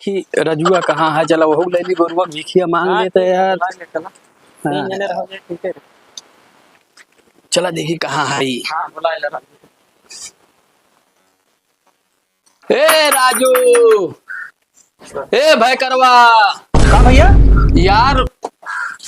कि रजुआ कहाँ है। चला वह ले ली गोरुआ भिखिया मांग लेते यार। चला देखी कहाँ है। ए राजू, ए भाई करवा का भैया यार,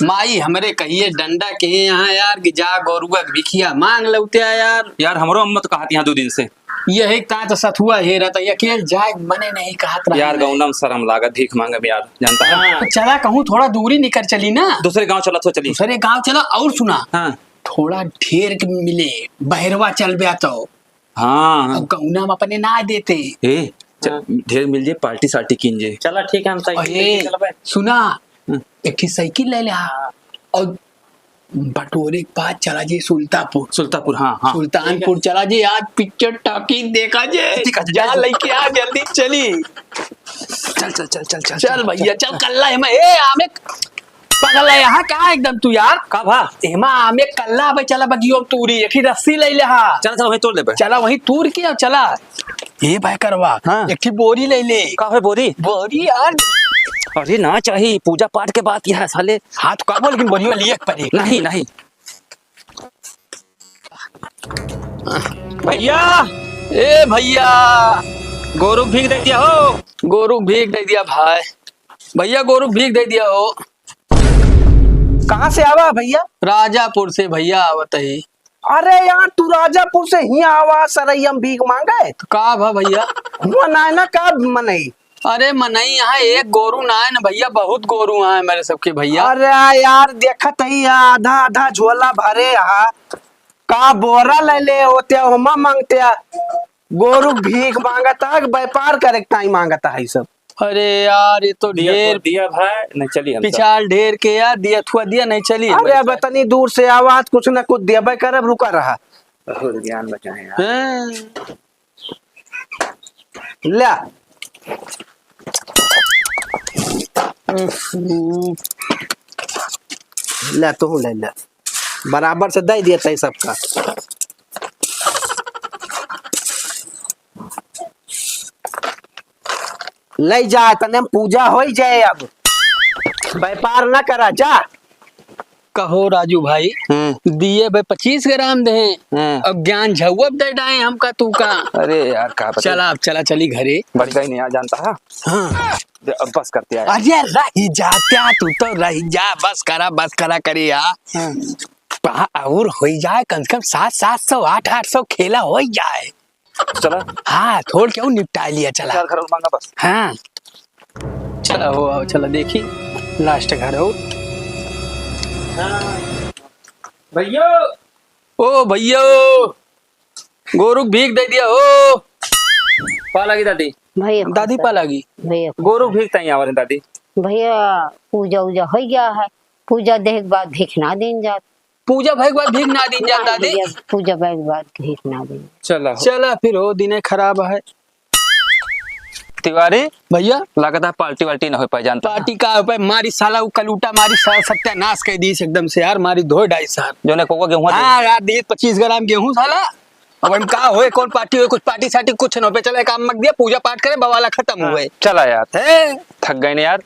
माई हमरे कहिए डंडा के यहाँ यार कि जा गोरुआ भिखिया मांग लौटे यार। यार हमरो अम्मा तो कहती यहाँ 2 दिन से यही कहा तो सथुआ हे रहता अकेले जाए मने नहीं कहत रहा यार गौनम शर्म लागत भीख मांगे में यार जानता है। तो चला कहूँ थोड़ा दूरी निकल चली ना, दूसरे गांव चला तो चली। दूसरे गांव चला। और सुना हाँ थोड़ा ढेर के मिले बहरवा चल गया तो हाँ अब गौना में अपने ना देते। ए ढेर मिल जाए पार्टी सार्टी कीन जे। चला ठीक है हम साइकिल सुना एक ही साइकिल ले ले और बटोरे के बाद चला जी सुल्तापुर हाँ हाँ सुल्तानपुर चला जी। आज पिक्चर टॉकी देखा जे। जा लेके आ जल्दी चली। चल चल चल चल चल चल भैया चल कल्ला हेमा ए आमे पगल है यहाँ कहाँ एकदम तू यार का भा हेमा आमे कल्ला भाई चला बगियो तूरी एक ही रस्सी ले ले हा। चल चल वहीं तोड़ ले बे। चला वहीं तूर के अब चला ये भाई करवा हाँ। एक ही बोरी ले ले। का है बोरी बोरी यार अरे ना चाहिए पूजा पाठ के बाद यह साले हाथ का बोल लेकिन बोरी में लिए पड़े नहीं नहीं भैया। ए भैया गोरू भीख दे दिया हो। गोरू भीख दे दिया भाई। भैया गोरू भीख दे दिया हो। कहाँ से आवा भैया? राजापुर से भैया आवत ही। अरे यार तू राजापुर से ही आवा सरैया भीख मांगा है तो का भा भैया हुआ ना का मनई। अरे मनई यहाँ एक गोरू ना है ना भैया, बहुत गोरू है मेरे सबके भैया। अरे यार देखत ही आधा आधा झोला भरे हा का बोरा ले ले होते होमा मांगते गोरू भीख मांगता व्यापार करे टाइम मांगता है सब। अरे यार ये तो ढेर दिया भाई नहीं चली हम पिछाड़ ढेर के यार दिया थुआ दिया नहीं चली। अरे अब इतनी दूर से आवाज कुछ न कुछ देबे करब रुका रहा बहुत ज्ञान बचाए यार। हाँ। ले ले तू ले ले बराबर से दे दिया तय सबका। ले जा तने पूजा हो जाए अब व्यापार ना करा जा। कहो राजू भाई दिए भाई 25 ग्राम दे अब ज्ञान झुअब दे डाए हमका तू का। अरे यार का चला अब चला चली घरे। बड़ी गई नहीं यार जानता है। हाँ। अब बस करते हैं। अरे रही जात्या तू तो रही जा बस करा करे यार। और हो जाए कम से कम 700 800 खेला हो जाए। चला हाँ थोड़ क्यों निपटा लिया। चला घर मांगा बस। हाँ चला हो आओ चला देखी लास्ट घर हो। भैया ओ भैया गोरू भीख दे दिया हो। पा लगी दादी भैया दादी पा लगी भैया गोरू भीख तई आवर दादी। भैया पूजा उजा हो गया है। पूजा देख के बाद भीख ना देन जात। पूजा भाई के बाद भीख ना दी जा दादी। भैया, पूजा भाई के बाद भीख ना देन। चला चला फिर हो दिने खराब है। तिवारी भैया लगता है पार्टी वार्टी ना हो पाए जानता है। पार्टी का पे मारी साला वो कलूटा मारी सत्यानाश कर दी एकदम से यार। मारी धोए डाई सार जो ने कोको गेहूं हाँ यार दिए 25 ग्राम गेहूं साला। अब हम का होए कौन पार्टी होए कुछ पार्टी सार्टी कुछ न हो पे चले काम मत दिया पूजा पाठ करे बवाला खत्म हुए। चला यार है थक गए ने यार।